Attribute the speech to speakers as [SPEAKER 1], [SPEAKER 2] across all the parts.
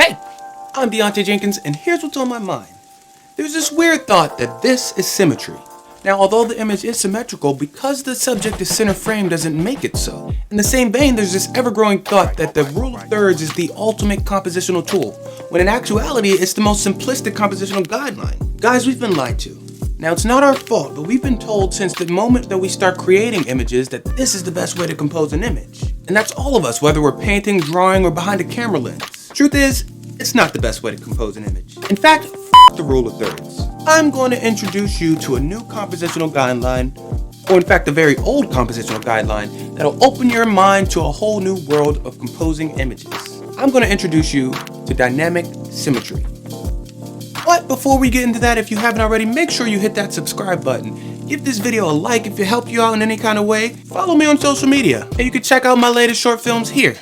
[SPEAKER 1] Hey, I'm Deontay Jenkins, and here's what's on my mind. There's this weird thought that this is symmetry. Now, although the image is symmetrical, because the subject is center frame doesn't make it so. In the same vein, there's this ever-growing thought that the rule of thirds is the ultimate compositional tool, when in actuality, it's the most simplistic compositional guideline. Guys, we've been lied to. Now, it's not our fault, but we've been told since the moment that we start creating images that this is the best way to compose an image. And that's all of us, whether we're painting, drawing, or behind a camera lens. Truth is, it's not the best way to compose an image. In fact, the rule of thirds. I'm going to introduce you to a new compositional guideline, or in fact a very old compositional guideline, that'll open your mind to a whole new world of composing images. I'm going to introduce you to dynamic symmetry. But before we get into that, if you haven't already, make sure you hit that subscribe button. Give this video a like if it helped you out in any kind of way. Follow me on social media, and you can check out my latest short films here.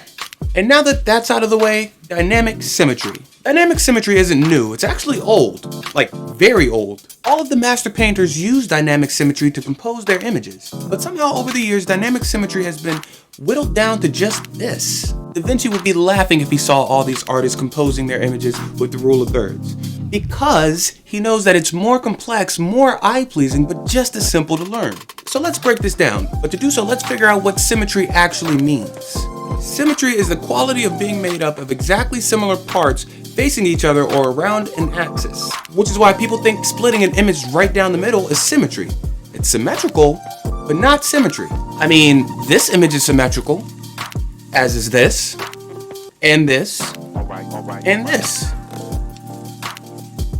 [SPEAKER 1] And now that that's out of the way, dynamic symmetry. Dynamic symmetry isn't new, it's actually old, like very old. All of the master painters use dynamic symmetry to compose their images. But somehow over the years, dynamic symmetry has been whittled down to just this. Da Vinci would be laughing if he saw all these artists composing their images with the rule of thirds, because he knows that it's more complex, more eye-pleasing, but just as simple to learn. So let's break this down, but to do so, let's figure out what symmetry actually means. Symmetry is the quality of being made up of exactly similar parts facing each other or around an axis, which is why people think splitting an image right down the middle is symmetry. It's symmetrical, but not symmetry. I mean, this image is symmetrical, as is this, and this, and this.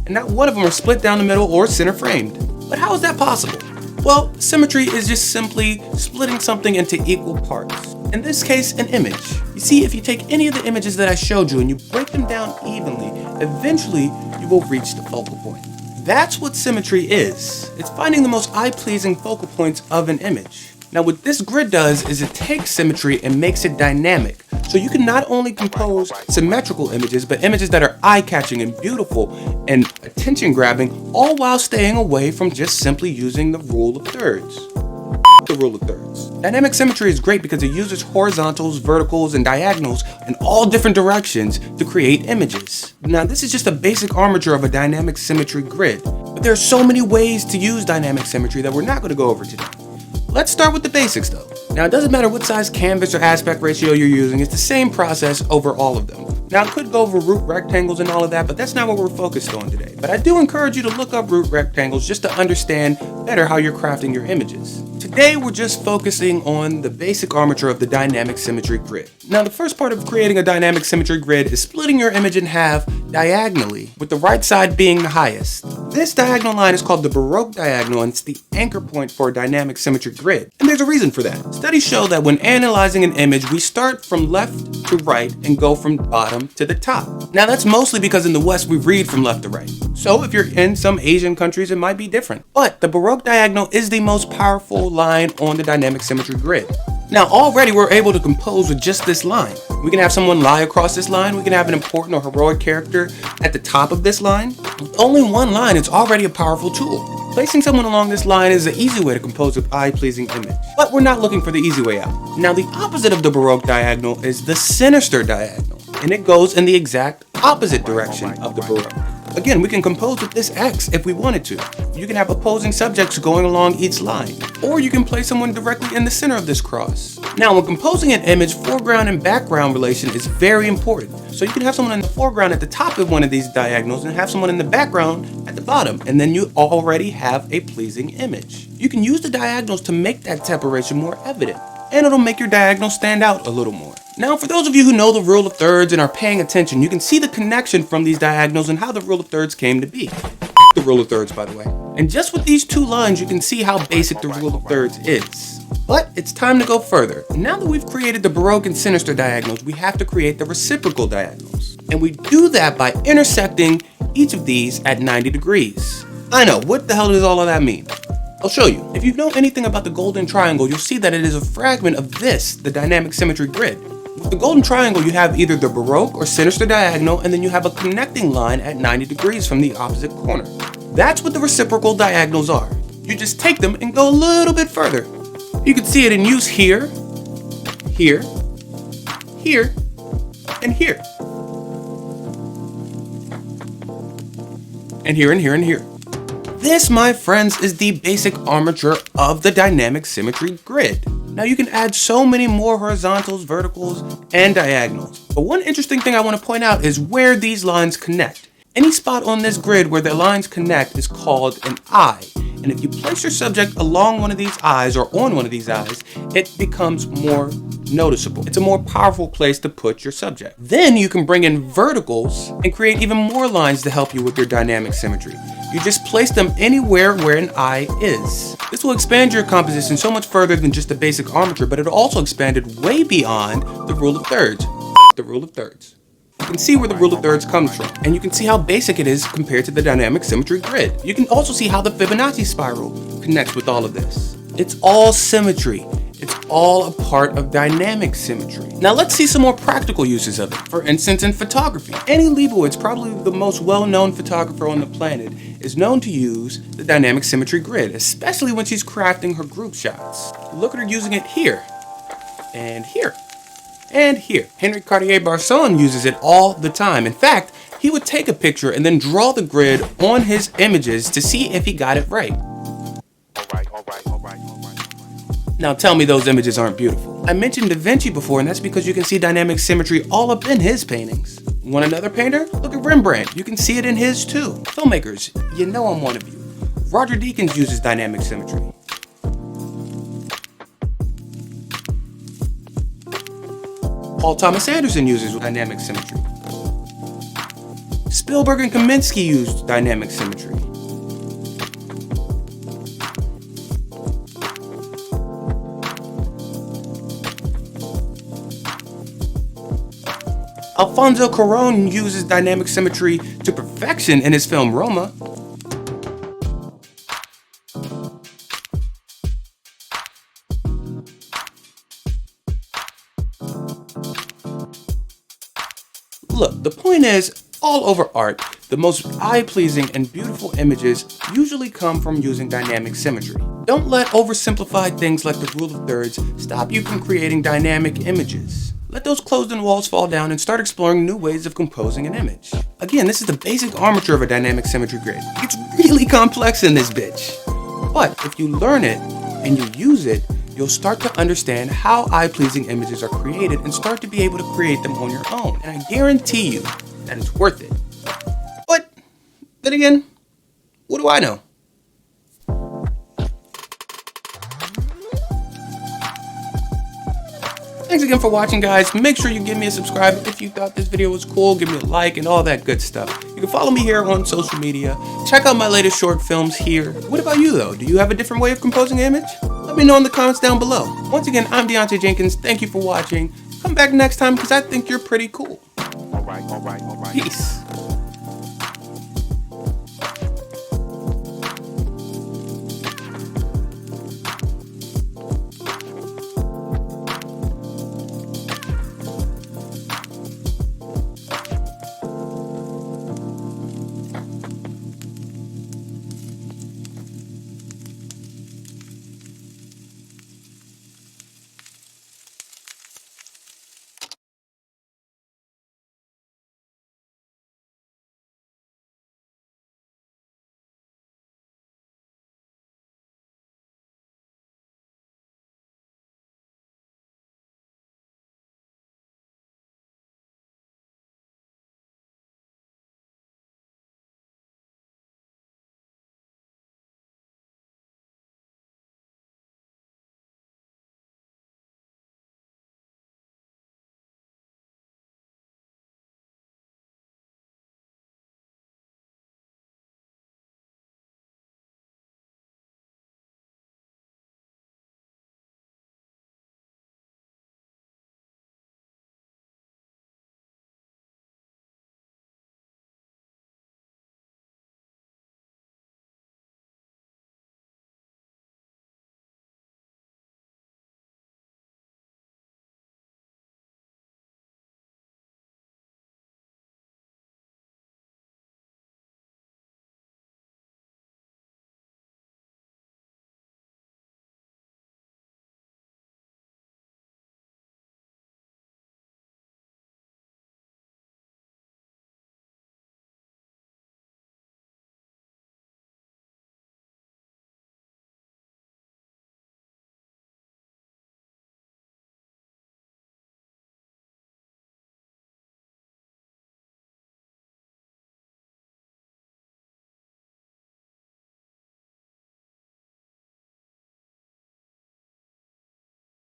[SPEAKER 1] And not one of them are split down the middle or center framed. But how is that possible? Well, symmetry is just simply splitting something into equal parts. In this case, an image. You see, if you take any of the images that I showed you and you break them down evenly, eventually you will reach the focal point. That's what symmetry is. It's finding the most eye-pleasing focal points of an image. Now, what this grid does is it takes symmetry and makes it dynamic. So you can not only compose symmetrical images, but images that are eye-catching and beautiful and attention-grabbing, all while staying away from just simply using the rule of thirds. The rule of thirds. Dynamic symmetry is great because it uses horizontals, verticals, and diagonals in all different directions to create images. Now, this is just a basic armature of a dynamic symmetry grid, but there are so many ways to use dynamic symmetry that we're not going to go over today. Let's start with the basics though. Now, it doesn't matter what size canvas or aspect ratio you're using, it's the same process over all of them. Now, I could go over root rectangles and all of that, but that's not what we're focused on today. But I do encourage you to look up root rectangles just to understand better how you're crafting your images. Today, we're just focusing on the basic armature of the dynamic symmetry grid. Now, the first part of creating a dynamic symmetry grid is splitting your image in half diagonally, with the right side being the highest. This diagonal line is called the Baroque diagonal, and it's the anchor point for a dynamic symmetry grid. And there's a reason for that. Studies show that when analyzing an image, we start from left to right and go from bottom to the top. Now, that's mostly because in the West, we read from left to right. So if you're in some Asian countries, it might be different. But the Baroque diagonal is the most powerful line on the dynamic symmetry grid. Now, already we're able to compose with just this line. We can have someone lie across this line. We can have an important or heroic character at the top of this line. With only one line, it's already a powerful tool. Placing someone along this line is an easy way to compose an eye-pleasing image. But we're not looking for the easy way out. Now, the opposite of the Baroque diagonal is the sinister diagonal, and it goes in the exact opposite direction of the Baroque. Again, we can compose with this X if we wanted to. You can have opposing subjects going along each line, or you can place someone directly in the center of this cross. Now, when composing an image, foreground and background relation is very important. So you can have someone in the foreground at the top of one of these diagonals and have someone in the background at the bottom, and then you already have a pleasing image. You can use the diagonals to make that separation more evident, and it'll make your diagonal stand out a little more. Now, for those of you who know the rule of thirds and are paying attention, you can see the connection from these diagonals and how the rule of thirds came to be. The rule of thirds, by the way. And just with these two lines, you can see how basic the rule of thirds is. But it's time to go further. Now that we've created the Baroque and sinister diagonals, we have to create the reciprocal diagonals. And we do that by intersecting each of these at 90 degrees. I know, what the hell does all of that mean? I'll show you. If you know anything about the golden triangle, you'll see that it is a fragment of this, the dynamic symmetry grid. With the golden triangle, you have either the Baroque or sinister diagonal, and then you have a connecting line at 90 degrees from the opposite corner. That's what the reciprocal diagonals are. You just take them and go a little bit further. You can see it in use here, here, here, and here. and here, and here, and here. This, my friends, is the basic armature of the dynamic symmetry grid. Now you can add so many more horizontals, verticals, and diagonals. But one interesting thing I want to point out is where these lines connect. Any spot on this grid where the lines connect is called an eye. And if you place your subject along one of these eyes or on one of these eyes, it becomes more noticeable. It's a more powerful place to put your subject. Then you can bring in verticals and create even more lines to help you with your dynamic symmetry. You just place them anywhere where an eye is. This will expand your composition so much further than just the basic armature, but it also expanded way beyond the rule of thirds. The rule of thirds. You can see where the rule of thirds comes from, and you can see how basic it is compared to the dynamic symmetry grid. You can also see how the Fibonacci spiral connects with all of this. It's all symmetry. It's all a part of dynamic symmetry. Now let's see some more practical uses of it. For instance, in photography, Annie Leibovitz, probably the most well-known photographer on the planet, is known to use the dynamic symmetry grid, especially when she's crafting her group shots. Look at her using it here, and here, and here. Henry Cartier-Bresson uses it all the time. In fact, he would take a picture and then draw the grid on his images to see if he got it right. Now tell me those images aren't beautiful. I mentioned Da Vinci before, and that's because you can see dynamic symmetry all up in his paintings. Want another painter? Look at Rembrandt. You can see it in his too. Filmmakers, you know I'm one of you. Roger Deakins uses dynamic symmetry. Paul Thomas Anderson uses dynamic symmetry. Spielberg and Kaminsky used dynamic symmetry. Alfonso Cuarón uses dynamic symmetry to perfection in his film Roma. Look, the point is, all over art, the most eye-pleasing and beautiful images usually come from using dynamic symmetry. Don't let oversimplified things like the rule of thirds stop you from creating dynamic images. Let those closed-in walls fall down and start exploring new ways of composing an image. Again, this is the basic armature of a dynamic symmetry grid. It's really complex in this bitch. But if you learn it and you use it, you'll start to understand how eye-pleasing images are created and start to be able to create them on your own. And I guarantee you that it's worth it. But then again, what do I know? Thanks again for watching, guys. Make sure you give me a subscribe if you thought this video was cool. Give me a like and all that good stuff. You can follow me here on social media. Check out my latest short films here. What about you, though? Do you have a different way of composing an image? Let me know in the comments down below. Once again, I'm Deontay Jenkins. Thank you for watching. Come back next time because I think you're pretty cool. All right. Peace.